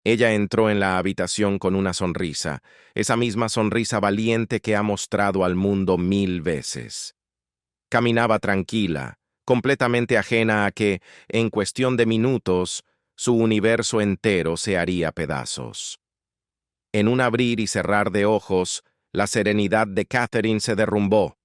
Ella entró en la habitación con una sonrisa, esa misma sonrisa valiente que ha mostrado al mundo 1000 veces. Caminaba tranquila, completamente ajena a que, en cuestión de minutos, su universo entero se haría pedazos. En un abrir y cerrar de ojos, la serenidad de Catherine se derrumbó.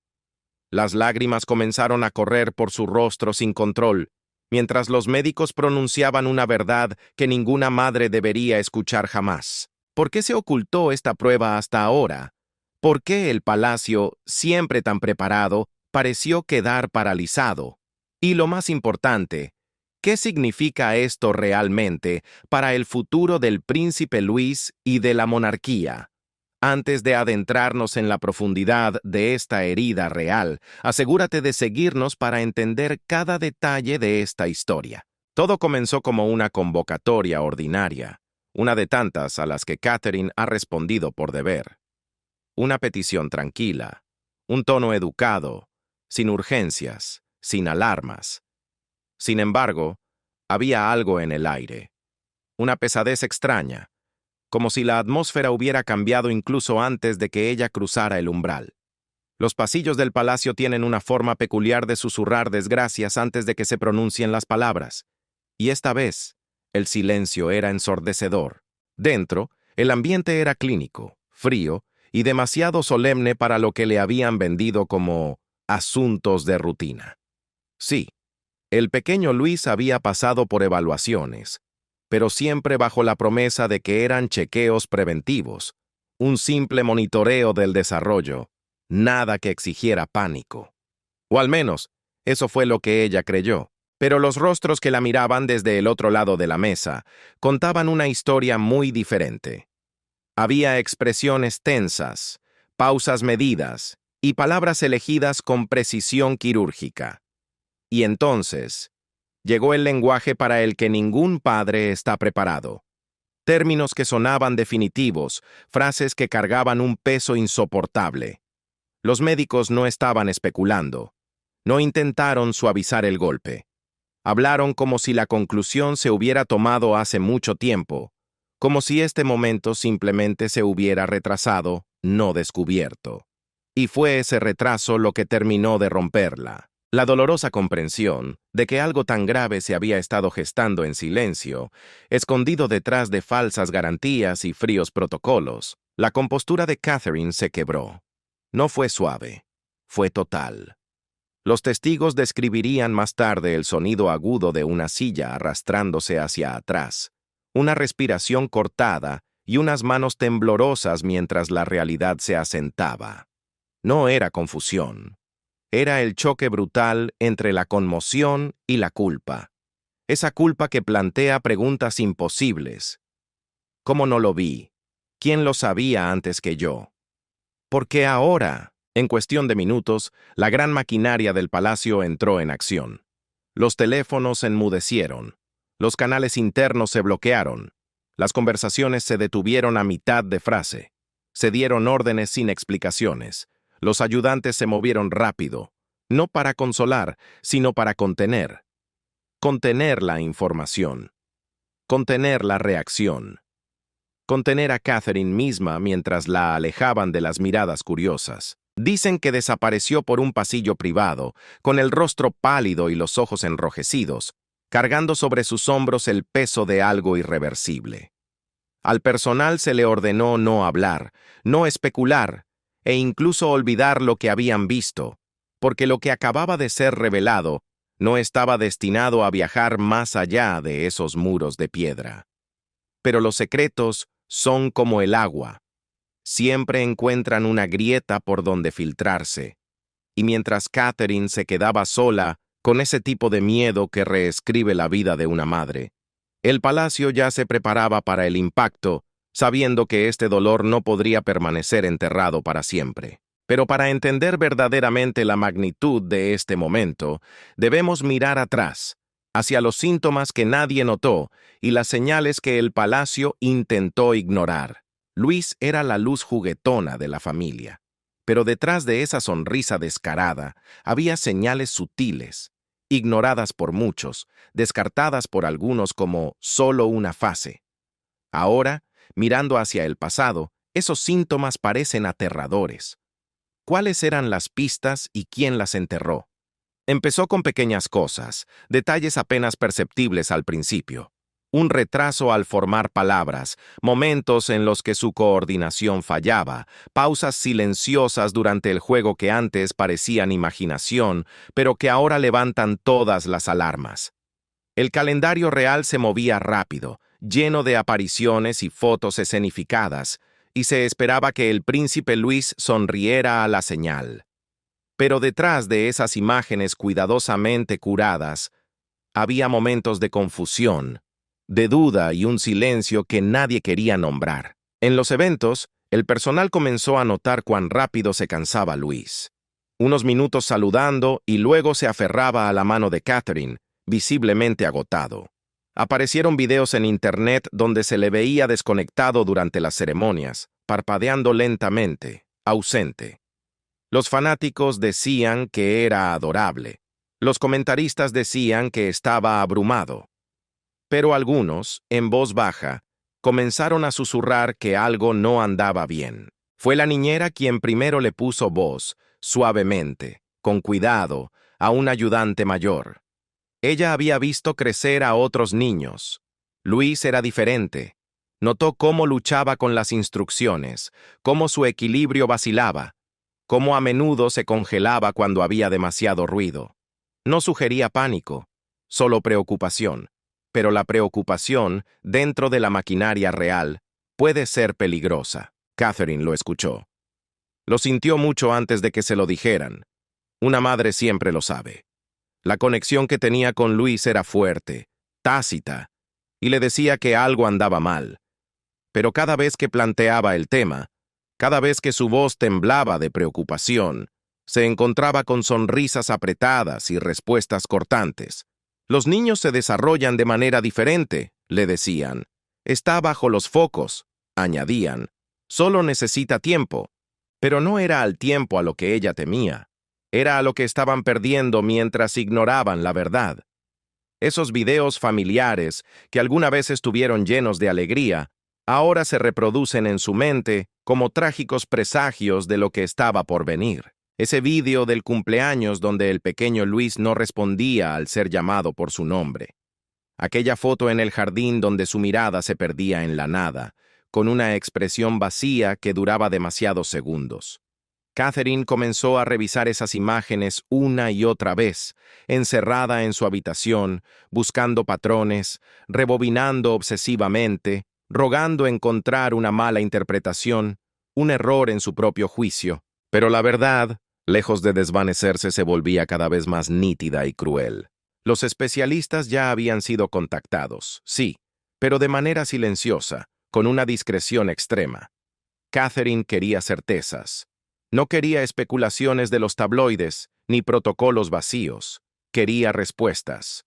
Las lágrimas comenzaron a correr por su rostro sin control, mientras los médicos pronunciaban una verdad que ninguna madre debería escuchar jamás. ¿Por qué se ocultó esta prueba hasta ahora? ¿Por qué el palacio, siempre tan preparado, pareció quedar paralizado? Y lo más importante, ¿qué significa esto realmente para el futuro del príncipe Luis y de la monarquía? Antes de adentrarnos en la profundidad de esta herida real, asegúrate de seguirnos para entender cada detalle de esta historia. Todo comenzó como una convocatoria ordinaria, una de tantas a las que Catherine ha respondido por deber. Una petición tranquila, un tono educado, sin urgencias, sin alarmas. Sin embargo, había algo en el aire, una pesadez extraña, como si la atmósfera hubiera cambiado incluso antes de que ella cruzara el umbral. Los pasillos del palacio tienen una forma peculiar de susurrar desgracias antes de que se pronuncien las palabras. Y esta vez, el silencio era ensordecedor. Dentro, el ambiente era clínico, frío y demasiado solemne para lo que le habían vendido como asuntos de rutina. Sí, el pequeño Luis había pasado por evaluaciones, pero siempre bajo la promesa de que eran chequeos preventivos, un simple monitoreo del desarrollo, nada que exigiera pánico. O al menos, eso fue lo que ella creyó. Pero los rostros que la miraban desde el otro lado de la mesa contaban una historia muy diferente. Había expresiones tensas, pausas medidas y palabras elegidas con precisión quirúrgica. Y entonces, llegó el lenguaje para el que ningún padre está preparado. Términos que sonaban definitivos, frases que cargaban un peso insoportable. Los médicos no estaban especulando. No intentaron suavizar el golpe. Hablaron como si la conclusión se hubiera tomado hace mucho tiempo, como si este momento simplemente se hubiera retrasado, no descubierto. Y fue ese retraso lo que terminó de romperla. La dolorosa comprensión de que algo tan grave se había estado gestando en silencio, escondido detrás de falsas garantías y fríos protocolos. La compostura de Catherine se quebró. No fue suave, fue total. Los testigos describirían más tarde el sonido agudo de una silla arrastrándose hacia atrás, una respiración cortada y unas manos temblorosas mientras la realidad se asentaba. No era confusión. Era el choque brutal entre la conmoción y la culpa. Esa culpa que plantea preguntas imposibles. ¿Cómo no lo vi? ¿Quién lo sabía antes que yo? ¿Por qué ahora? En cuestión de minutos, la gran maquinaria del palacio entró en acción. Los teléfonos enmudecieron. Los canales internos se bloquearon. Las conversaciones se detuvieron a mitad de frase. Se dieron órdenes sin explicaciones. Los ayudantes se movieron rápido, no para consolar, sino para contener. Contener la información. Contener la reacción. Contener a Catherine misma mientras la alejaban de las miradas curiosas. Dicen que desapareció por un pasillo privado, con el rostro pálido y los ojos enrojecidos, cargando sobre sus hombros el peso de algo irreversible. Al personal se le ordenó no hablar, no especular, e incluso olvidar lo que habían visto, porque lo que acababa de ser revelado no estaba destinado a viajar más allá de esos muros de piedra. Pero los secretos son como el agua. Siempre encuentran una grieta por donde filtrarse. Y mientras Catherine se quedaba sola, con ese tipo de miedo que reescribe la vida de una madre, el palacio ya se preparaba para el impacto, sabiendo que este dolor no podría permanecer enterrado para siempre. Pero para entender verdaderamente la magnitud de este momento, debemos mirar atrás, hacia los síntomas que nadie notó y las señales que el palacio intentó ignorar. Luis era la luz juguetona de la familia, pero detrás de esa sonrisa descarada había señales sutiles, ignoradas por muchos, descartadas por algunos como solo una fase. Ahora, mirando hacia el pasado, esos síntomas parecen aterradores. ¿Cuáles eran las pistas y quién las enterró? Empezó con pequeñas cosas, detalles apenas perceptibles al principio. Un retraso al formar palabras, momentos en los que su coordinación fallaba, pausas silenciosas durante el juego que antes parecían imaginación, pero que ahora levantan todas las alarmas. El calendario real se movía rápido, lleno de apariciones y fotos escenificadas, y se esperaba que el príncipe Luis sonriera a la señal. Pero detrás de esas imágenes cuidadosamente curadas, había momentos de confusión, de duda y un silencio que nadie quería nombrar. En los eventos, el personal comenzó a notar cuán rápido se cansaba Luis. Unos minutos saludando y luego se aferraba a la mano de Catherine, visiblemente agotado. Aparecieron videos en internet donde se le veía desconectado durante las ceremonias, parpadeando lentamente, ausente. Los fanáticos decían que era adorable. Los comentaristas decían que estaba abrumado. Pero algunos, en voz baja, comenzaron a susurrar que algo no andaba bien. Fue la niñera quien primero le puso voz, suavemente, con cuidado, a un ayudante mayor. Ella había visto crecer a otros niños. Luis era diferente. Notó cómo luchaba con las instrucciones, cómo su equilibrio vacilaba, cómo a menudo se congelaba cuando había demasiado ruido. No sugería pánico, solo preocupación. Pero la preocupación, dentro de la maquinaria real, puede ser peligrosa. Catherine lo escuchó. Lo sintió mucho antes de que se lo dijeran. Una madre siempre lo sabe. La conexión que tenía con Luis era fuerte, tácita, y le decía que algo andaba mal. Pero cada vez que planteaba el tema, cada vez que su voz temblaba de preocupación, se encontraba con sonrisas apretadas y respuestas cortantes. Los niños se desarrollan de manera diferente, le decían. Está bajo los focos, añadían. Solo necesita tiempo. Pero no era al tiempo a lo que ella temía. Era a lo que estaban perdiendo mientras ignoraban la verdad. Esos videos familiares, que alguna vez estuvieron llenos de alegría, ahora se reproducen en su mente como trágicos presagios de lo que estaba por venir. Ese vídeo del cumpleaños donde el pequeño Luis no respondía al ser llamado por su nombre. Aquella foto en el jardín donde su mirada se perdía en la nada, con una expresión vacía que duraba demasiados segundos. Catherine comenzó a revisar esas imágenes una y otra vez, encerrada en su habitación, buscando patrones, rebobinando obsesivamente, rogando encontrar una mala interpretación, un error en su propio juicio. Pero la verdad, lejos de desvanecerse, se volvía cada vez más nítida y cruel. Los especialistas ya habían sido contactados, sí, pero de manera silenciosa, con una discreción extrema. Catherine quería certezas. No quería especulaciones de los tabloides, ni protocolos vacíos. Quería respuestas.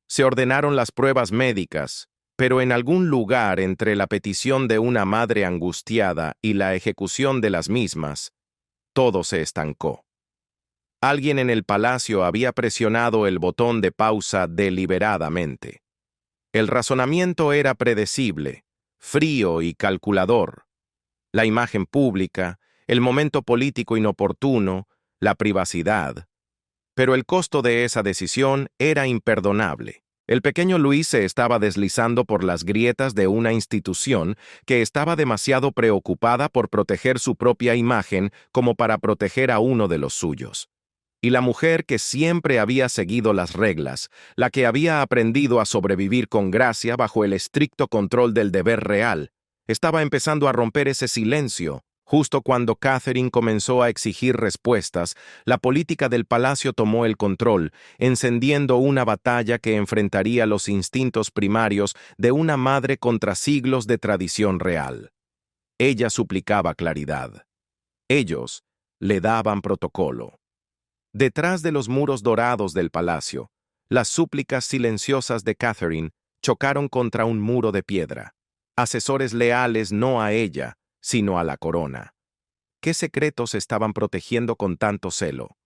Se ordenaron las pruebas médicas, pero en algún lugar entre la petición de una madre angustiada y la ejecución de las mismas, todo se estancó. Alguien en el palacio había presionado el botón de pausa deliberadamente. El razonamiento era predecible, frío y calculador. La imagen pública, el momento político inoportuno, la privacidad. Pero el costo de esa decisión era imperdonable. El pequeño Luis se estaba deslizando por las grietas de una institución que estaba demasiado preocupada por proteger su propia imagen como para proteger a uno de los suyos. Y la mujer que siempre había seguido las reglas, la que había aprendido a sobrevivir con gracia bajo el estricto control del deber real, estaba empezando a romper ese silencio. Justo cuando Catherine comenzó a exigir respuestas, la política del palacio tomó el control, encendiendo una batalla que enfrentaría los instintos primarios de una madre contra siglos de tradición real. Ella suplicaba claridad. Ellos le daban protocolo. Detrás de los muros dorados del palacio, las súplicas silenciosas de Catherine chocaron contra un muro de piedra. Asesores leales no a ella, sino a la corona. ¿Qué secretos estaban protegiendo con tanto celo?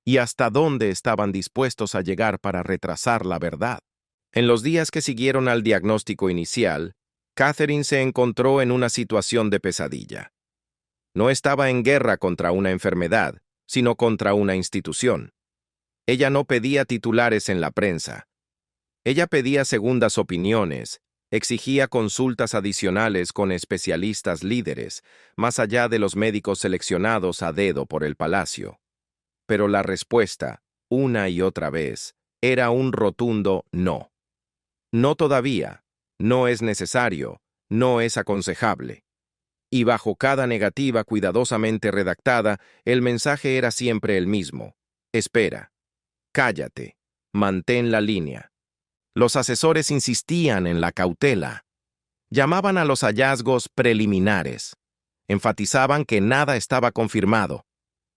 ¿Y hasta dónde estaban dispuestos a llegar para retrasar la verdad? En los días que siguieron al diagnóstico inicial, Catherine se encontró en una situación de pesadilla. No estaba en guerra contra una enfermedad, sino contra una institución. Ella no pedía titulares en la prensa. Ella pedía segundas opiniones, exigía consultas adicionales con especialistas líderes, más allá de los médicos seleccionados a dedo por el palacio. Pero la respuesta, una y otra vez, era un rotundo no. No todavía, no es necesario, no es aconsejable. Y bajo cada negativa cuidadosamente redactada, el mensaje era siempre el mismo. Espera. Cállate. Mantén la línea. Los asesores insistían en la cautela. Llamaban a los hallazgos preliminares. Enfatizaban que nada estaba confirmado,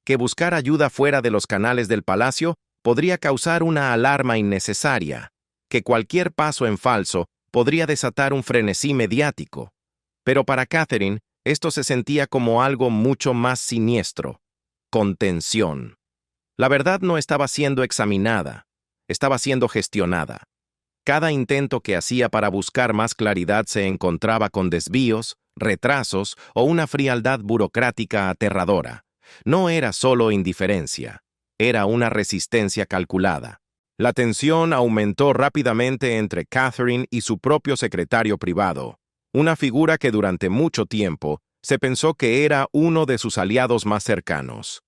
que buscar ayuda fuera de los canales del palacio podría causar una alarma innecesaria, que cualquier paso en falso podría desatar un frenesí mediático. Pero para Catherine, esto se sentía como algo mucho más siniestro: contención. La verdad no estaba siendo examinada, estaba siendo gestionada. Cada intento que hacía para buscar más claridad se encontraba con desvíos, retrasos o una frialdad burocrática aterradora. No era solo indiferencia, era una resistencia calculada. La tensión aumentó rápidamente entre Catherine y su propio secretario privado, una figura que durante mucho tiempo se pensó que era uno de sus aliados más cercanos.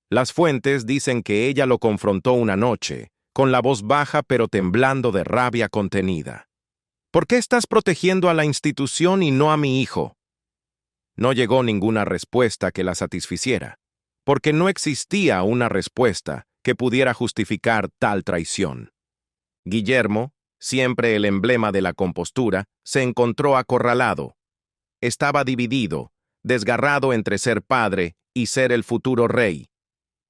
Las fuentes dicen que ella lo confrontó una noche, con la voz baja pero temblando de rabia contenida. ¿Por qué estás protegiendo a la institución y no a mi hijo? No llegó ninguna respuesta que la satisficiera, porque no existía una respuesta que pudiera justificar tal traición. Guillermo, siempre el emblema de la compostura, se encontró acorralado. Estaba dividido, desgarrado entre ser padre y ser el futuro rey.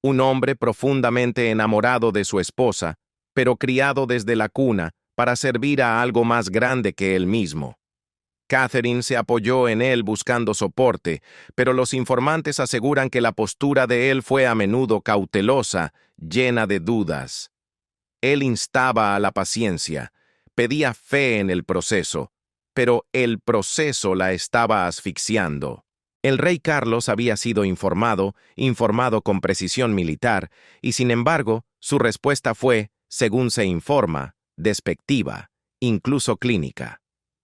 Un hombre profundamente enamorado de su esposa, pero criado desde la cuna para servir a algo más grande que él mismo. Catherine se apoyó en él buscando soporte, pero los informantes aseguran que la postura de él fue a menudo cautelosa, llena de dudas. Él instaba a la paciencia, pedía fe en el proceso, pero el proceso la estaba asfixiando. El rey Carlos había sido informado con precisión militar, y sin embargo, su respuesta fue, según se informa, despectiva, incluso clínica.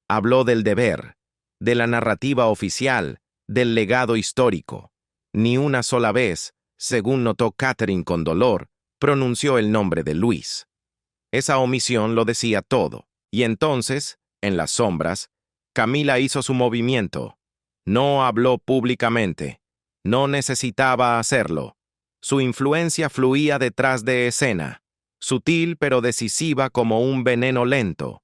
Habló del deber, de la narrativa oficial, del legado histórico. Ni una sola vez, según notó Catherine con dolor, pronunció el nombre de Luis. Esa omisión lo decía todo, y entonces, en las sombras, Camila hizo su movimiento. No habló públicamente. No necesitaba hacerlo. Su influencia fluía detrás de escena, sutil pero decisiva como un veneno lento.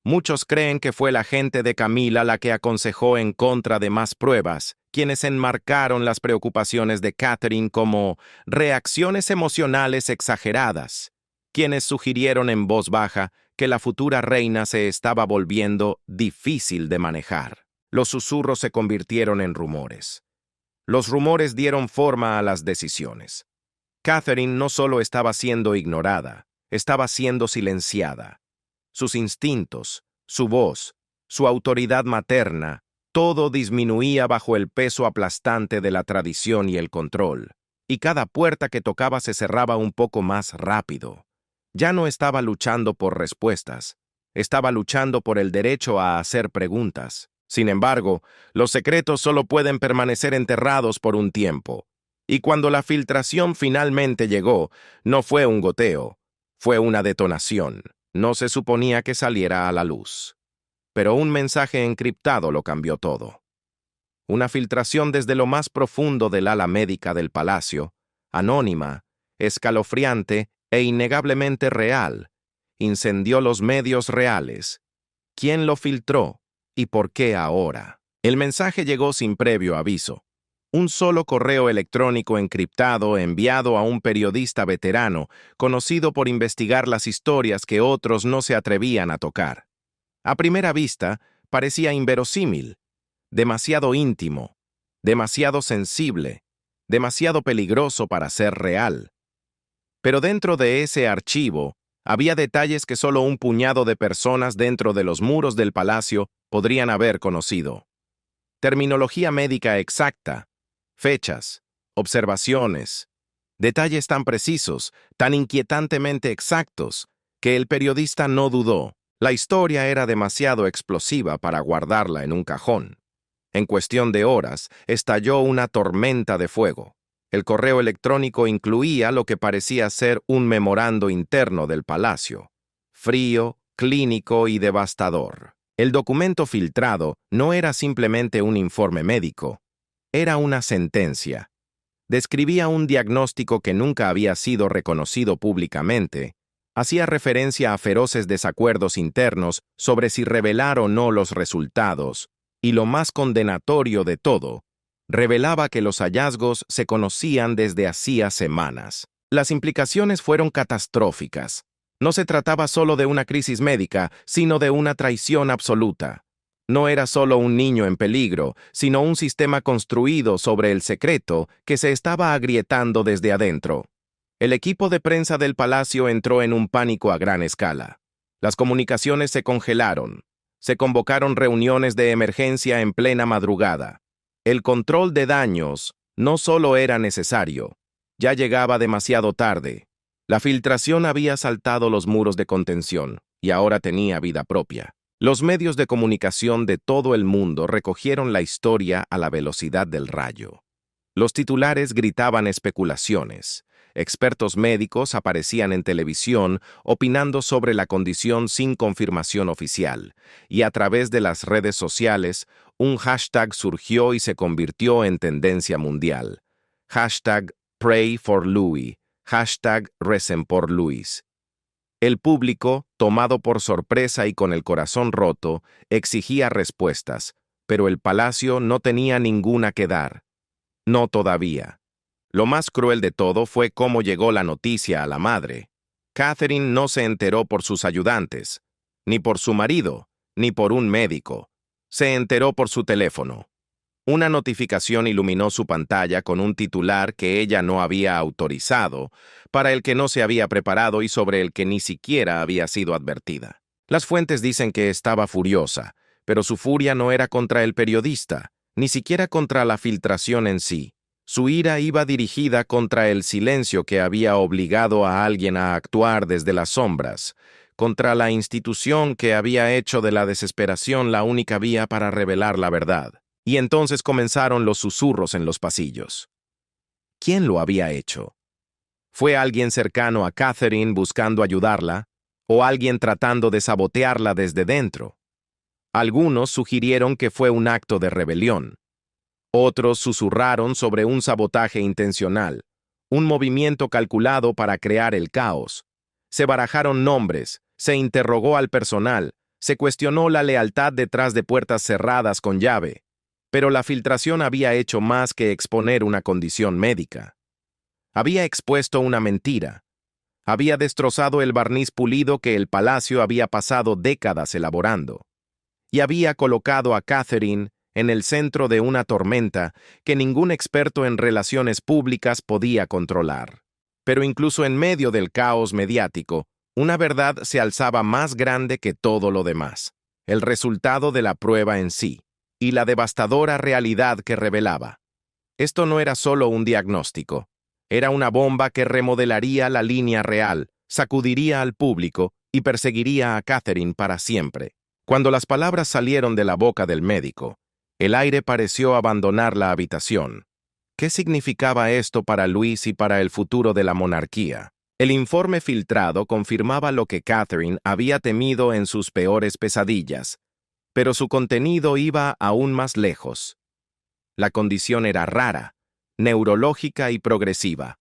Muchos creen que fue la gente de Camila la que aconsejó en contra de más pruebas, quienes enmarcaron las preocupaciones de Catherine como reacciones emocionales exageradas, quienes sugirieron en voz baja que la futura reina se estaba volviendo difícil de manejar. Los susurros se convirtieron en rumores. Los rumores dieron forma a las decisiones. Catherine no solo estaba siendo ignorada, estaba siendo silenciada. Sus instintos, su voz, su autoridad materna, todo disminuía bajo el peso aplastante de la tradición y el control, y cada puerta que tocaba se cerraba un poco más rápido. Ya no estaba luchando por respuestas, estaba luchando por el derecho a hacer preguntas. Sin embargo, los secretos solo pueden permanecer enterrados por un tiempo. Y cuando la filtración finalmente llegó, no fue un goteo, fue una detonación. No se suponía que saliera a la luz. Pero un mensaje encriptado lo cambió todo. Una filtración desde lo más profundo del ala médica del palacio, anónima, escalofriante e innegablemente real, incendió los medios reales. ¿Quién lo filtró? ¿Y por qué ahora? El mensaje llegó sin previo aviso. Un solo correo electrónico encriptado enviado a un periodista veterano, conocido por investigar las historias que otros no se atrevían a tocar. A primera vista, parecía inverosímil, demasiado íntimo, demasiado sensible, demasiado peligroso para ser real. Pero dentro de ese archivo, había detalles que solo un puñado de personas dentro de los muros del palacio podrían haber conocido. Terminología médica exacta, fechas, observaciones, detalles tan precisos, tan inquietantemente exactos, que el periodista no dudó. La historia era demasiado explosiva para guardarla en un cajón. En cuestión de horas, estalló una tormenta de fuego. El correo electrónico incluía lo que parecía ser un memorando interno del palacio. Frío, clínico y devastador. El documento filtrado no era simplemente un informe médico, era una sentencia. Describía un diagnóstico que nunca había sido reconocido públicamente, hacía referencia a feroces desacuerdos internos sobre si revelar o no los resultados, y lo más condenatorio de todo, revelaba que los hallazgos se conocían desde hacía semanas. Las implicaciones fueron catastróficas. No se trataba solo de una crisis médica, sino de una traición absoluta. No era solo un niño en peligro, sino un sistema construido sobre el secreto que se estaba agrietando desde adentro. El equipo de prensa del palacio entró en un pánico a gran escala. Las comunicaciones se congelaron. Se convocaron reuniones de emergencia en plena madrugada. El control de daños no solo era necesario, ya llegaba demasiado tarde. La filtración había saltado los muros de contención y ahora tenía vida propia. Los medios de comunicación de todo el mundo recogieron la historia a la velocidad del rayo. Los titulares gritaban especulaciones. Expertos médicos aparecían en televisión opinando sobre la condición sin confirmación oficial, y a través de las redes sociales, un hashtag surgió y se convirtió en tendencia mundial. Hashtag Pray for Louis. Hashtag Recen por Luis. El público, tomado por sorpresa y con el corazón roto, exigía respuestas, pero el palacio no tenía ninguna que dar. No todavía. Lo más cruel de todo fue cómo llegó la noticia a la madre. Catherine no se enteró por sus ayudantes, ni por su marido, ni por un médico. Se enteró por su teléfono. Una notificación iluminó su pantalla con un titular que ella no había autorizado, para el que no se había preparado y sobre el que ni siquiera había sido advertida. Las fuentes dicen que estaba furiosa, pero su furia no era contra el periodista, ni siquiera contra la filtración en sí. Su ira iba dirigida contra el silencio que había obligado a alguien a actuar desde las sombras, contra la institución que había hecho de la desesperación la única vía para revelar la verdad. Y entonces comenzaron los susurros en los pasillos. ¿Quién lo había hecho? ¿Fue alguien cercano a Catherine buscando ayudarla, o alguien tratando de sabotearla desde dentro? Algunos sugirieron que fue un acto de rebelión. Otros susurraron sobre un sabotaje intencional, un movimiento calculado para crear el caos. Se barajaron nombres, se interrogó al personal, se cuestionó la lealtad detrás de puertas cerradas con llave. Pero la filtración había hecho más que exponer una condición médica. Había expuesto una mentira. Había destrozado el barniz pulido que el palacio había pasado décadas elaborando. Y había colocado a Catherine en el centro de una tormenta que ningún experto en relaciones públicas podía controlar. Pero incluso en medio del caos mediático, una verdad se alzaba más grande que todo lo demás: el resultado de la prueba en sí, y la devastadora realidad que revelaba. Esto no era solo un diagnóstico, era una bomba que remodelaría la línea real, sacudiría al público y perseguiría a Catherine para siempre. Cuando las palabras salieron de la boca del médico, el aire pareció abandonar la habitación. ¿Qué significaba esto para Luis y para el futuro de la monarquía? El informe filtrado confirmaba lo que Catherine había temido en sus peores pesadillas, pero su contenido iba aún más lejos. La condición era rara, neurológica y progresiva,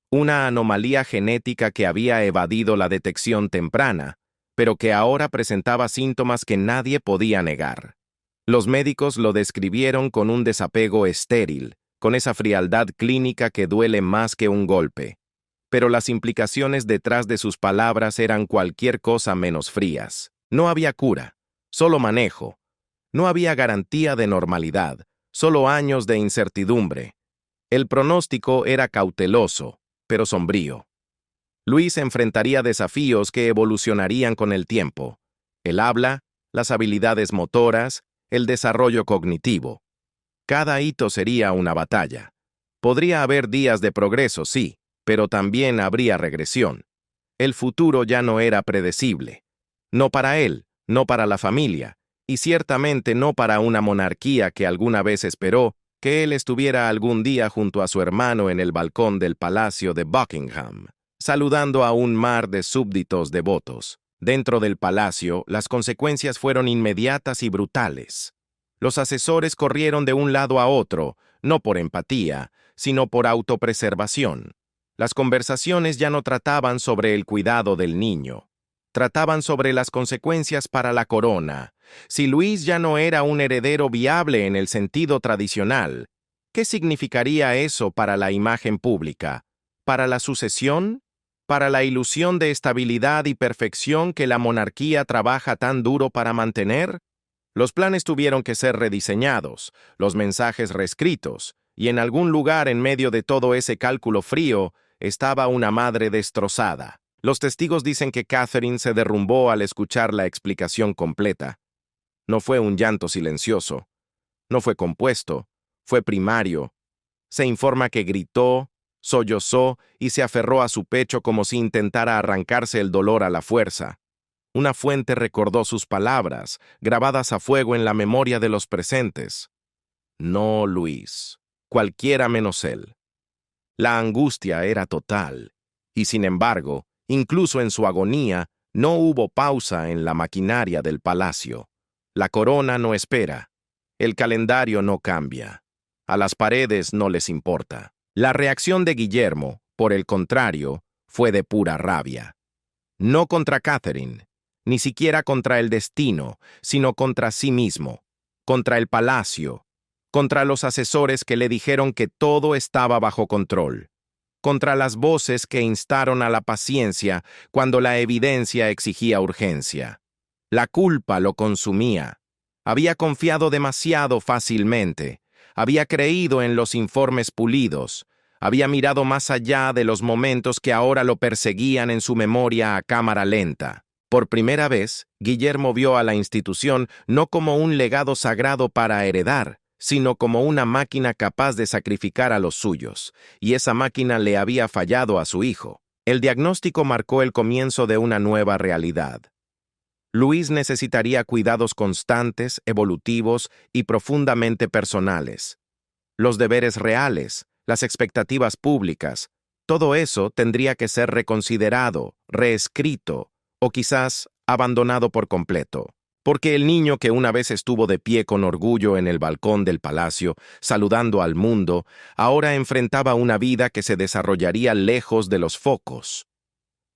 una anomalía genética que había evadido la detección temprana, pero que ahora presentaba síntomas que nadie podía negar. Los médicos lo describieron con un desapego estéril, con esa frialdad clínica que duele más que un golpe. Pero las implicaciones detrás de sus palabras eran cualquier cosa menos frías. No había cura, solo manejo. No había garantía de normalidad, solo años de incertidumbre. El pronóstico era cauteloso, pero sombrío. Luis enfrentaría desafíos que evolucionarían con el tiempo: el habla, las habilidades motoras, el desarrollo cognitivo. Cada hito sería una batalla. Podría haber días de progreso, sí, pero también habría regresión. El futuro ya no era predecible. No para él, no para la familia, y ciertamente no para una monarquía que alguna vez esperó que él estuviera algún día junto a su hermano en el balcón del Palacio de Buckingham, saludando a un mar de súbditos devotos. Dentro del palacio, las consecuencias fueron inmediatas y brutales. Los asesores corrieron de un lado a otro, no por empatía, sino por autopreservación. Las conversaciones ya no trataban sobre el cuidado del niño. Trataban sobre las consecuencias para la corona. Si Luis ya no era un heredero viable en el sentido tradicional, ¿qué significaría eso para la imagen pública? ¿Para la sucesión? ¿Para la ilusión de estabilidad y perfección que la monarquía trabaja tan duro para mantener? Los planes tuvieron que ser rediseñados, los mensajes reescritos, y en algún lugar en medio de todo ese cálculo frío estaba una madre destrozada. Los testigos dicen que Catherine se derrumbó al escuchar la explicación completa. No fue un llanto silencioso, no fue compuesto, fue primario. Se informa que gritó, sollozó y se aferró a su pecho como si intentara arrancarse el dolor a la fuerza. Una fuente recordó sus palabras, grabadas a fuego en la memoria de los presentes. No, Luis, cualquiera menos él. La angustia era total, y sin embargo, incluso en su agonía, no hubo pausa en la maquinaria del palacio. La corona no espera. El calendario no cambia. A las paredes no les importa. La reacción de Guillermo, por el contrario, fue de pura rabia. No contra Catherine, ni siquiera contra el destino, sino contra sí mismo, contra el palacio, contra los asesores que le dijeron que todo estaba bajo control, contra las voces que instaron a la paciencia cuando la evidencia exigía urgencia. La culpa lo consumía. Había confiado demasiado fácilmente. Había creído en los informes pulidos. Había mirado más allá de los momentos que ahora lo perseguían en su memoria a cámara lenta. Por primera vez, Guillermo vio a la institución no como un legado sagrado para heredar, sino como una máquina capaz de sacrificar a los suyos, y esa máquina le había fallado a su hijo. El diagnóstico marcó el comienzo de una nueva realidad. Luis necesitaría cuidados constantes, evolutivos y profundamente personales. Los deberes reales, las expectativas públicas, todo eso tendría que ser reconsiderado, reescrito o quizás abandonado por completo. Porque el niño que una vez estuvo de pie con orgullo en el balcón del palacio, saludando al mundo, ahora enfrentaba una vida que se desarrollaría lejos de los focos.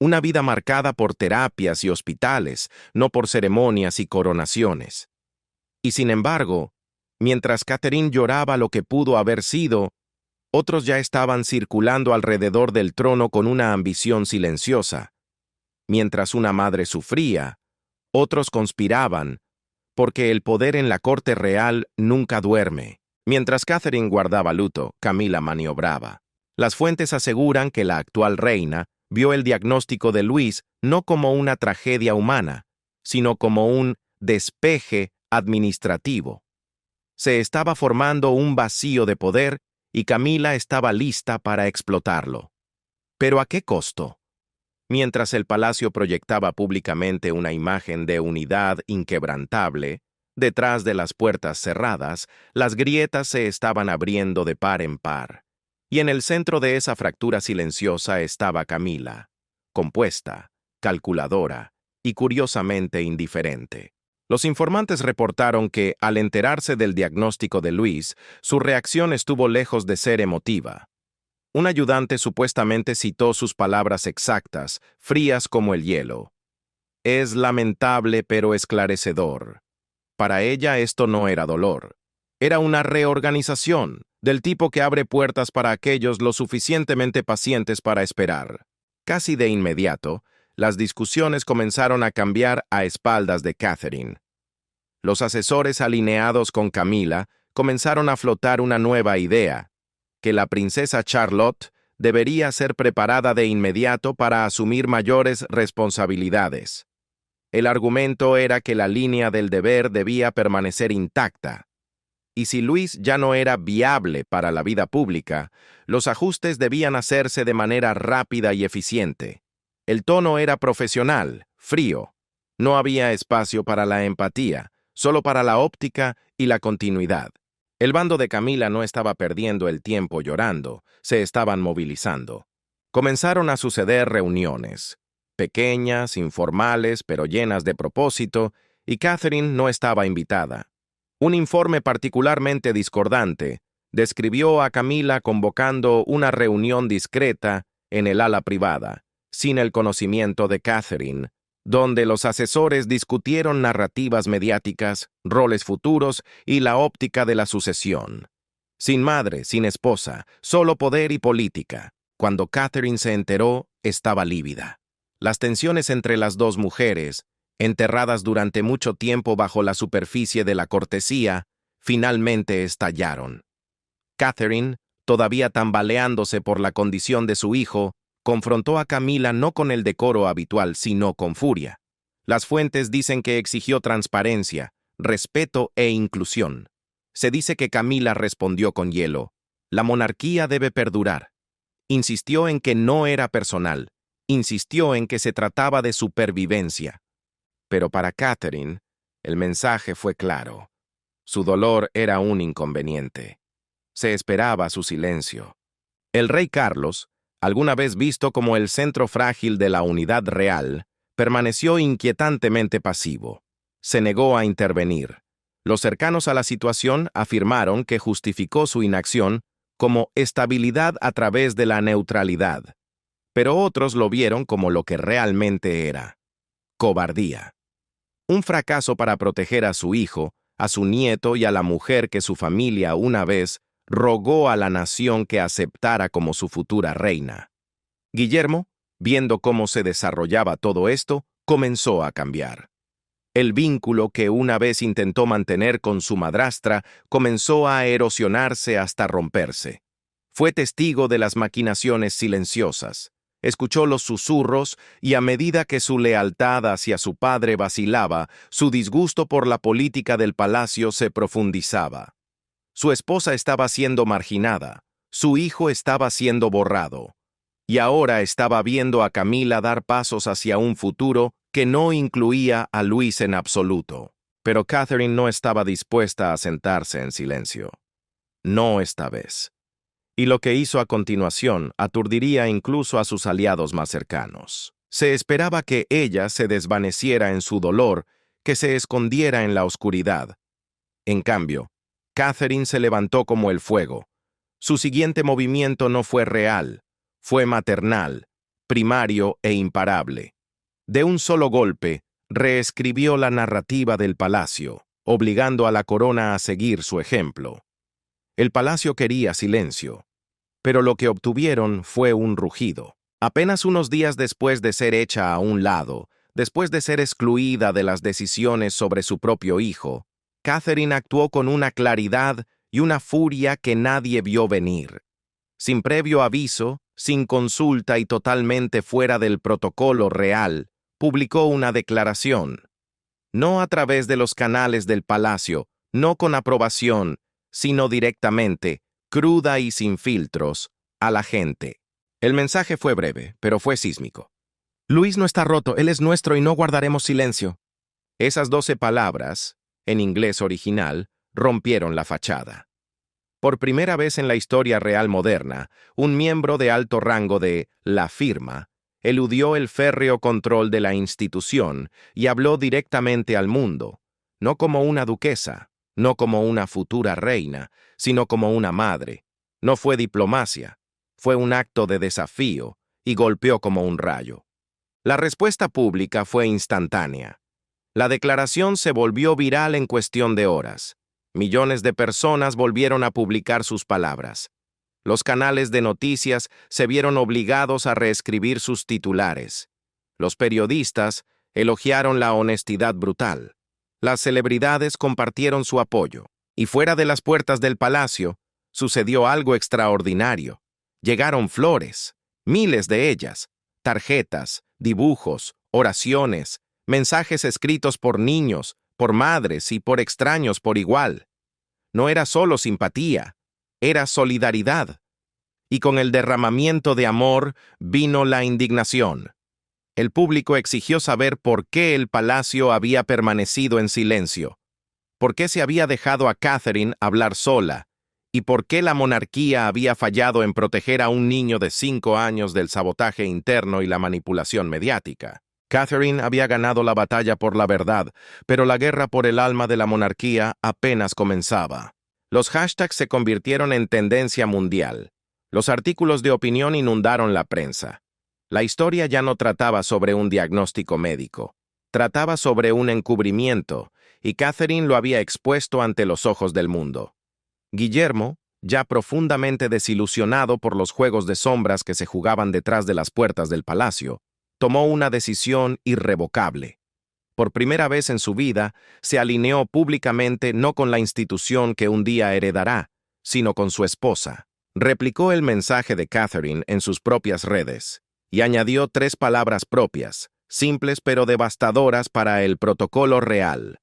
Una vida marcada por terapias y hospitales, no por ceremonias y coronaciones. Y sin embargo, mientras Catherine lloraba lo que pudo haber sido, otros ya estaban circulando alrededor del trono con una ambición silenciosa. Mientras una madre sufría, otros conspiraban, porque el poder en la corte real nunca duerme. Mientras Catherine guardaba luto, Camila maniobraba. Las fuentes aseguran que la actual reina vio el diagnóstico de Luis no como una tragedia humana, sino como un despeje administrativo. Se estaba formando un vacío de poder y Camila estaba lista para explotarlo. ¿Pero a qué costo? Mientras el palacio proyectaba públicamente una imagen de unidad inquebrantable, detrás de las puertas cerradas, las grietas se estaban abriendo de par en par. Y en el centro de esa fractura silenciosa estaba Camila, compuesta, calculadora y curiosamente indiferente. Los informantes reportaron que, al enterarse del diagnóstico de Luis, su reacción estuvo lejos de ser emotiva. Un ayudante supuestamente citó sus palabras exactas, frías como el hielo. Es lamentable pero esclarecedor. Para ella esto no era dolor. Era una reorganización, del tipo que abre puertas para aquellos lo suficientemente pacientes para esperar. Casi de inmediato, las discusiones comenzaron a cambiar a espaldas de Catherine. Los asesores alineados con Camila comenzaron a flotar una nueva idea, que la princesa Charlotte debería ser preparada de inmediato para asumir mayores responsabilidades. El argumento era que la línea del deber debía permanecer intacta. Y si Luis ya no era viable para la vida pública, los ajustes debían hacerse de manera rápida y eficiente. El tono era profesional, frío. No había espacio para la empatía, solo para la óptica y la continuidad. El bando de Camila no estaba perdiendo el tiempo llorando, se estaban movilizando. Comenzaron a suceder reuniones, pequeñas, informales, pero llenas de propósito, y Catherine no estaba invitada. Un informe particularmente discordante describió a Camila convocando una reunión discreta en el ala privada, sin el conocimiento de Catherine, donde los asesores discutieron narrativas mediáticas, roles futuros y la óptica de la sucesión. Sin madre, sin esposa, solo poder y política. Cuando Catherine se enteró, estaba lívida. Las tensiones entre las dos mujeres, enterradas durante mucho tiempo bajo la superficie de la cortesía, finalmente estallaron. Catherine, todavía tambaleándose por la condición de su hijo, confrontó a Camila no con el decoro habitual, sino con furia. Las fuentes dicen que exigió transparencia, respeto e inclusión. Se dice que Camila respondió con hielo: la monarquía debe perdurar. Insistió en que no era personal, insistió en que se trataba de supervivencia. Pero para Catherine, el mensaje fue claro. Su dolor era un inconveniente. Se esperaba su silencio. El rey Carlos, alguna vez visto como el centro frágil de la unidad real, permaneció inquietantemente pasivo. Se negó a intervenir. Los cercanos a la situación afirmaron que justificó su inacción como estabilidad a través de la neutralidad, pero otros lo vieron como lo que realmente era: cobardía. Un fracaso para proteger a su hijo, a su nieto y a la mujer que su familia una vez rogó a la nación que aceptara como su futura reina. Guillermo, viendo cómo se desarrollaba todo esto, comenzó a cambiar. El vínculo que una vez intentó mantener con su madrastra comenzó a erosionarse hasta romperse. Fue testigo de las maquinaciones silenciosas. Escuchó los susurros y a medida que su lealtad hacia su padre vacilaba, su disgusto por la política del palacio se profundizaba. Su esposa estaba siendo marginada, su hijo estaba siendo borrado, y ahora estaba viendo a Camila dar pasos hacia un futuro que no incluía a Luis en absoluto. Pero Catherine no estaba dispuesta a sentarse en silencio. No esta vez. Y lo que hizo a continuación aturdiría incluso a sus aliados más cercanos. Se esperaba que ella se desvaneciera en su dolor, que se escondiera en la oscuridad. En cambio, Catherine se levantó como el fuego. Su siguiente movimiento no fue real, fue maternal, primario e imparable. De un solo golpe, reescribió la narrativa del palacio, obligando a la corona a seguir su ejemplo. El palacio quería silencio, pero lo que obtuvieron fue un rugido. Apenas unos días después de ser hecha a un lado, después de ser excluida de las decisiones sobre su propio hijo, Catherine actuó con una claridad y una furia que nadie vio venir. Sin previo aviso, sin consulta y totalmente fuera del protocolo real, publicó una declaración. No a través de los canales del palacio, no con aprobación, sino directamente, cruda y sin filtros, a la gente. El mensaje fue breve, pero fue sísmico. Luis no está roto, él es nuestro y no guardaremos silencio. Esas 12 palabras, en inglés original, rompieron la fachada. Por primera vez en la historia real moderna, un miembro de alto rango de la firma eludió el férreo control de la institución y habló directamente al mundo, no como una duquesa, no como una futura reina, sino como una madre. No fue diplomacia, fue un acto de desafío y golpeó como un rayo. La respuesta pública fue instantánea. La declaración se volvió viral en cuestión de horas. Millones de personas volvieron a publicar sus palabras. Los canales de noticias se vieron obligados a reescribir sus titulares. Los periodistas elogiaron la honestidad brutal. Las celebridades compartieron su apoyo. Y fuera de las puertas del palacio, sucedió algo extraordinario. Llegaron flores, miles de ellas, tarjetas, dibujos, oraciones, Mensajes escritos por niños, por madres y por extraños por igual. No era solo simpatía, era solidaridad. Y con el derramamiento de amor vino la indignación. El público exigió saber por qué el palacio había permanecido en silencio, por qué se había dejado a Catherine hablar sola, y por qué la monarquía había fallado en proteger a un niño de 5 años del sabotaje interno y la manipulación mediática. Catherine había ganado la batalla por la verdad, pero la guerra por el alma de la monarquía apenas comenzaba. Los hashtags se convirtieron en tendencia mundial. Los artículos de opinión inundaron la prensa. La historia ya no trataba sobre un diagnóstico médico. Trataba sobre un encubrimiento, y Catherine lo había expuesto ante los ojos del mundo. Guillermo, ya profundamente desilusionado por los juegos de sombras que se jugaban detrás de las puertas del palacio, tomó una decisión irrevocable. Por primera vez en su vida, se alineó públicamente no con la institución que un día heredará, sino con su esposa. Replicó el mensaje de Catherine en sus propias redes y añadió 3 palabras propias, simples pero devastadoras para el protocolo real.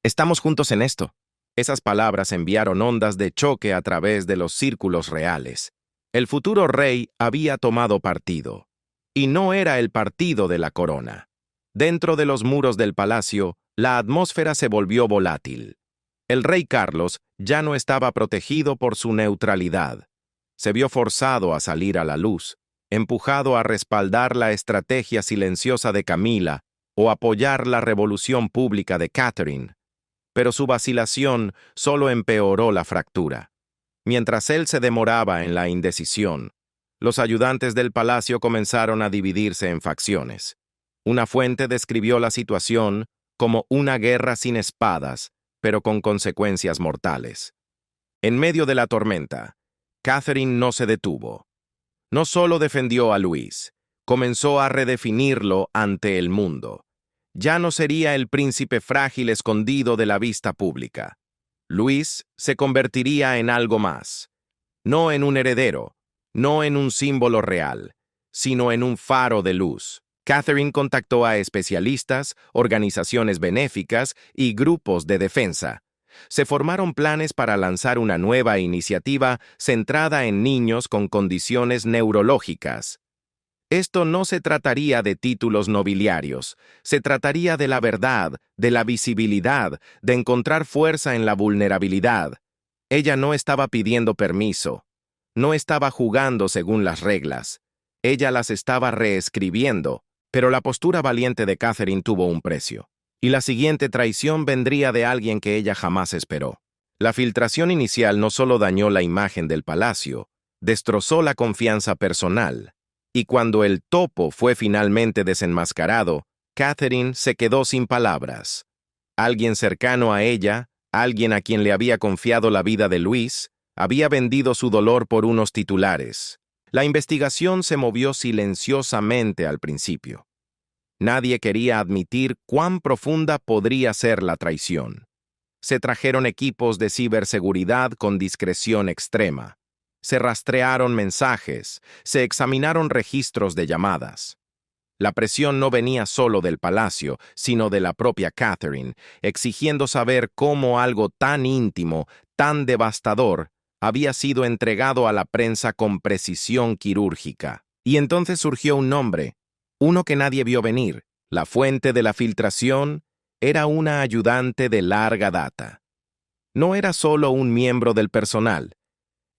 Estamos juntos en esto. Esas palabras enviaron ondas de choque a través de los círculos reales. El futuro rey había tomado partido. Y no era el partido de la corona. Dentro de los muros del palacio, la atmósfera se volvió volátil. El rey Carlos ya no estaba protegido por su neutralidad. Se vio forzado a salir a la luz, empujado a respaldar la estrategia silenciosa de Camila o apoyar la revolución pública de Catherine. Pero su vacilación solo empeoró la fractura. Mientras él se demoraba en la indecisión, los ayudantes del palacio comenzaron a dividirse en facciones. Una fuente describió la situación como una guerra sin espadas, pero con consecuencias mortales. En medio de la tormenta, Catherine no se detuvo. No solo defendió a Luis, comenzó a redefinirlo ante el mundo. Ya no sería el príncipe frágil escondido de la vista pública. Luis se convertiría en algo más. No en un heredero, no en un símbolo real, sino en un faro de luz. Catherine contactó a especialistas, organizaciones benéficas y grupos de defensa. Se formaron planes para lanzar una nueva iniciativa centrada en niños con condiciones neurológicas. Esto no se trataría de títulos nobiliarios, se trataría de la verdad, de la visibilidad, de encontrar fuerza en la vulnerabilidad. Ella no estaba pidiendo permiso, no estaba jugando según las reglas. Ella las estaba reescribiendo, pero la postura valiente de Catherine tuvo un precio. Y la siguiente traición vendría de alguien que ella jamás esperó. La filtración inicial no solo dañó la imagen del palacio, destrozó la confianza personal. Y cuando el topo fue finalmente desenmascarado, Catherine se quedó sin palabras. Alguien cercano a ella, alguien a quien le había confiado la vida de Luis, había vendido su dolor por unos titulares. La investigación se movió silenciosamente al principio. Nadie quería admitir cuán profunda podría ser la traición. Se trajeron equipos de ciberseguridad con discreción extrema. Se rastrearon mensajes, se examinaron registros de llamadas. La presión no venía solo del palacio, sino de la propia Catherine, exigiendo saber cómo algo tan íntimo, tan devastador, había sido entregado a la prensa con precisión quirúrgica. Y entonces surgió un nombre, uno que nadie vio venir. La fuente de la filtración era una ayudante de larga data. No era solo un miembro del personal,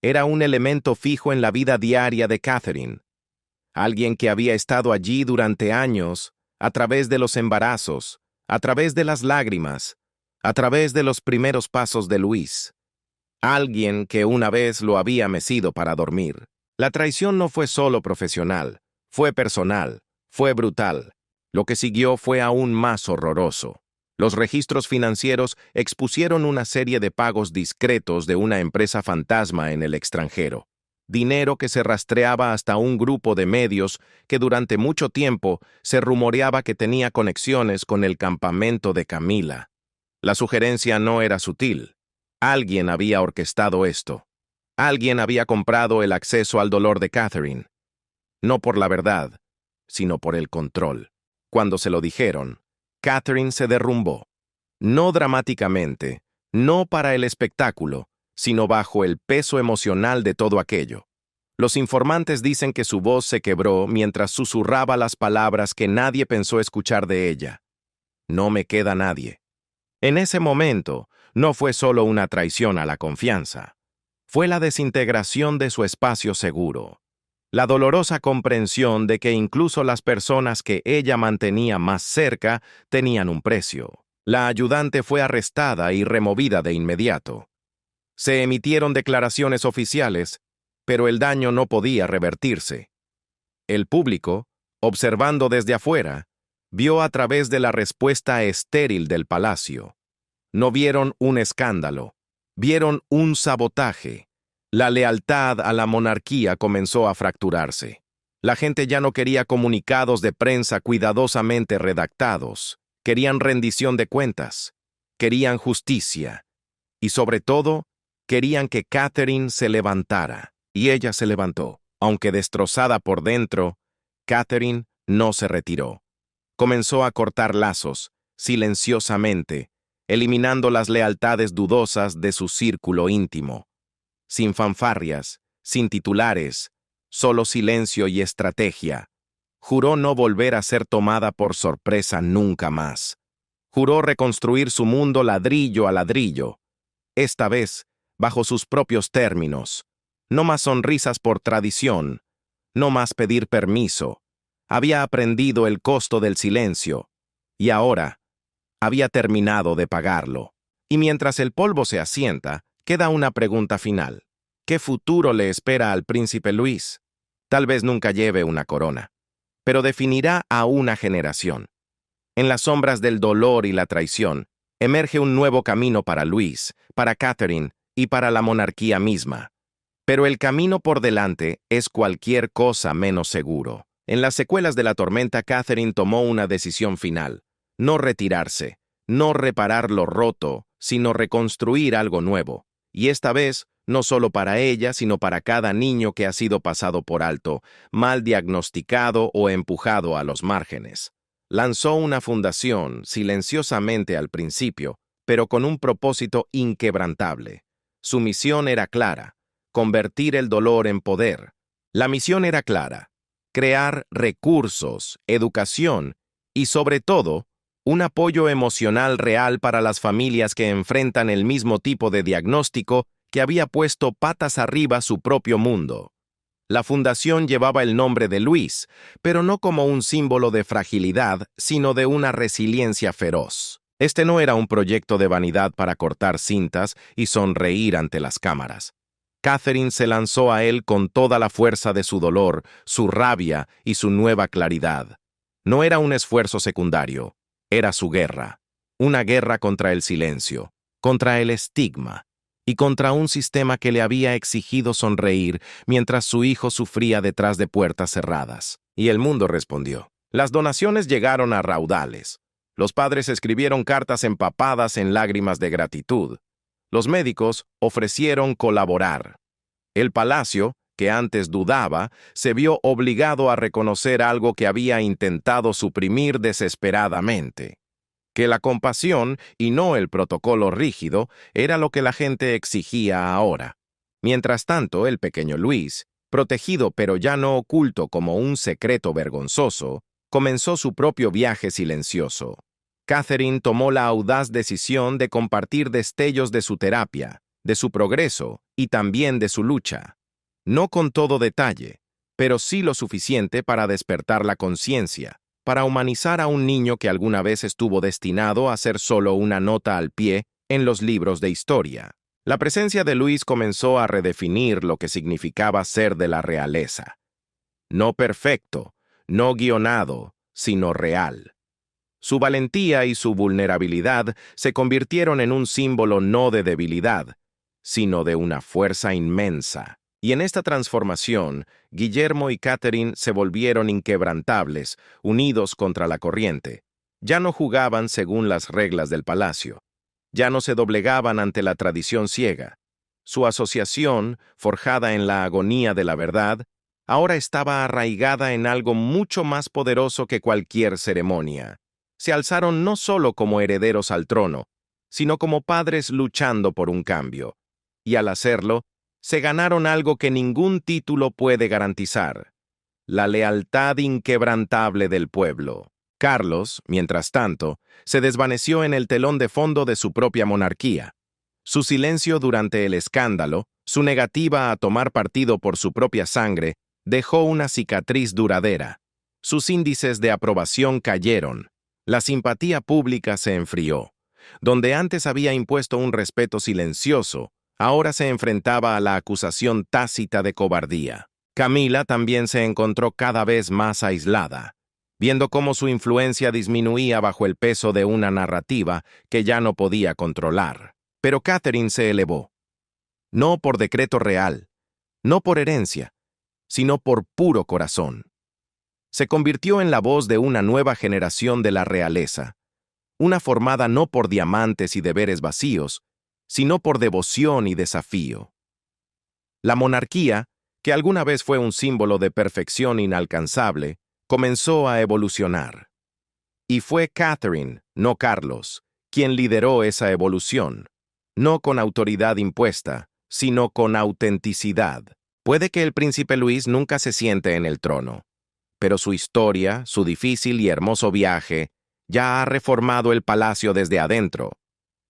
era un elemento fijo en la vida diaria de Catherine. Alguien que había estado allí durante años, a través de los embarazos, a través de las lágrimas, a través de los primeros pasos de Luis. Alguien que una vez lo había mecido para dormir. La traición no fue solo profesional, fue personal, fue brutal. Lo que siguió fue aún más horroroso. Los registros financieros expusieron una serie de pagos discretos de una empresa fantasma en el extranjero. Dinero que se rastreaba hasta un grupo de medios que durante mucho tiempo se rumoreaba que tenía conexiones con el campamento de Camila. La sugerencia no era sutil. Alguien había orquestado esto. Alguien había comprado el acceso al dolor de Catherine. No por la verdad, sino por el control. Cuando se lo dijeron, Catherine se derrumbó. No dramáticamente, no para el espectáculo, sino bajo el peso emocional de todo aquello. Los informantes dicen que su voz se quebró mientras susurraba las palabras que nadie pensó escuchar de ella. No me queda nadie. En ese momento, no fue solo una traición a la confianza. Fue la desintegración de su espacio seguro. La dolorosa comprensión de que incluso las personas que ella mantenía más cerca tenían un precio. La ayudante fue arrestada y removida de inmediato. Se emitieron declaraciones oficiales, pero el daño no podía revertirse. El público, observando desde afuera, vio a través de la respuesta estéril del palacio. No vieron un escándalo, vieron un sabotaje. La lealtad a la monarquía comenzó a fracturarse. La gente ya no quería comunicados de prensa cuidadosamente redactados, querían rendición de cuentas, querían justicia, y sobre todo, querían que Catherine se levantara. Y ella se levantó. Aunque destrozada por dentro, Catherine no se retiró. Comenzó a cortar lazos, silenciosamente, eliminando las lealtades dudosas de su círculo íntimo. Sin fanfarrias, sin titulares, solo silencio y estrategia. Juró no volver a ser tomada por sorpresa nunca más. Juró reconstruir su mundo ladrillo a ladrillo. Esta vez, bajo sus propios términos. No más sonrisas por tradición, no más pedir permiso. Había aprendido el costo del silencio, y ahora había terminado de pagarlo. Y mientras el polvo se asienta, queda una pregunta final. ¿Qué futuro le espera al príncipe Luis? Tal vez nunca lleve una corona, pero definirá a una generación. En las sombras del dolor y la traición, emerge un nuevo camino para Luis, para Catherine y para la monarquía misma. Pero el camino por delante es cualquier cosa menos seguro. En las secuelas de la tormenta, Catherine tomó una decisión final. No retirarse, no reparar lo roto, sino reconstruir algo nuevo. Y esta vez, no solo para ella, sino para cada niño que ha sido pasado por alto, mal diagnosticado o empujado a los márgenes. Lanzó una fundación, silenciosamente al principio, pero con un propósito inquebrantable. Su misión era clara. Convertir el dolor en poder. La misión era clara, crear recursos, educación y, sobre todo, un apoyo emocional real para las familias que enfrentan el mismo tipo de diagnóstico que había puesto patas arriba su propio mundo. La fundación llevaba el nombre de Luis, pero no como un símbolo de fragilidad, sino de una resiliencia feroz. Este no era un proyecto de vanidad para cortar cintas y sonreír ante las cámaras. Catherine se lanzó a él con toda la fuerza de su dolor, su rabia y su nueva claridad. No era un esfuerzo secundario, era su guerra. Una guerra contra el silencio, contra el estigma y contra un sistema que le había exigido sonreír mientras su hijo sufría detrás de puertas cerradas. Y el mundo respondió. Las donaciones llegaron a raudales. Los padres escribieron cartas empapadas en lágrimas de gratitud. Los médicos ofrecieron colaborar. El palacio, que antes dudaba, se vio obligado a reconocer algo que había intentado suprimir desesperadamente. Que la compasión, y no el protocolo rígido, era lo que la gente exigía ahora. Mientras tanto, el pequeño Luis, protegido pero ya no oculto como un secreto vergonzoso, comenzó su propio viaje silencioso. Catherine tomó la audaz decisión de compartir destellos de su terapia, de su progreso y también de su lucha. No con todo detalle, pero sí lo suficiente para despertar la conciencia, para humanizar a un niño que alguna vez estuvo destinado a ser solo una nota al pie en los libros de historia. La presencia de Luis comenzó a redefinir lo que significaba ser de la realeza. No perfecto, no guionado, sino real. Su valentía y su vulnerabilidad se convirtieron en un símbolo no de debilidad, sino de una fuerza inmensa. Y en esta transformación, Guillermo y Catherine se volvieron inquebrantables, unidos contra la corriente. Ya no jugaban según las reglas del palacio. Ya no se doblegaban ante la tradición ciega. Su asociación, forjada en la agonía de la verdad, ahora estaba arraigada en algo mucho más poderoso que cualquier ceremonia. se alzaron no solo como herederos al trono, sino como padres luchando por un cambio. Y al hacerlo, se ganaron algo que ningún título puede garantizar: la lealtad inquebrantable del pueblo. Carlos, mientras tanto, se desvaneció en el telón de fondo de su propia monarquía. Su silencio durante el escándalo, su negativa a tomar partido por su propia sangre, dejó una cicatriz duradera. Sus índices de aprobación cayeron. La simpatía pública se enfrió. Donde antes había impuesto un respeto silencioso, ahora se enfrentaba a la acusación tácita de cobardía. Camila también se encontró cada vez más aislada, viendo cómo su influencia disminuía bajo el peso de una narrativa que ya no podía controlar. Pero Catherine se elevó. No por decreto real, no por herencia, sino por puro corazón. Se convirtió en la voz de una nueva generación de la realeza, una formada no por diamantes y deberes vacíos, sino por devoción y desafío. La monarquía, que alguna vez fue un símbolo de perfección inalcanzable, comenzó a evolucionar. Y fue Catherine, no Carlos, quien lideró esa evolución, no con autoridad impuesta, sino con autenticidad. Puede que el príncipe Luis nunca se siente en el trono, pero su historia, su difícil y hermoso viaje, ya ha reformado el palacio desde adentro.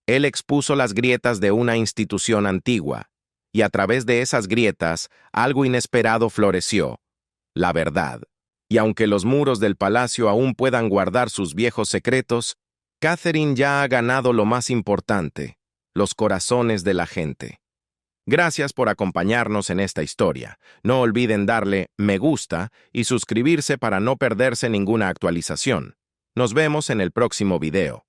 Él expuso las grietas de una institución antigua, y a través de esas grietas, algo inesperado floreció: la verdad. Y aunque los muros del palacio aún puedan guardar sus viejos secretos, Catherine ya ha ganado lo más importante: los corazones de la gente. Gracias por acompañarnos en esta historia. No olviden darle me gusta y suscribirse para no perderse ninguna actualización. Nos vemos en el próximo video.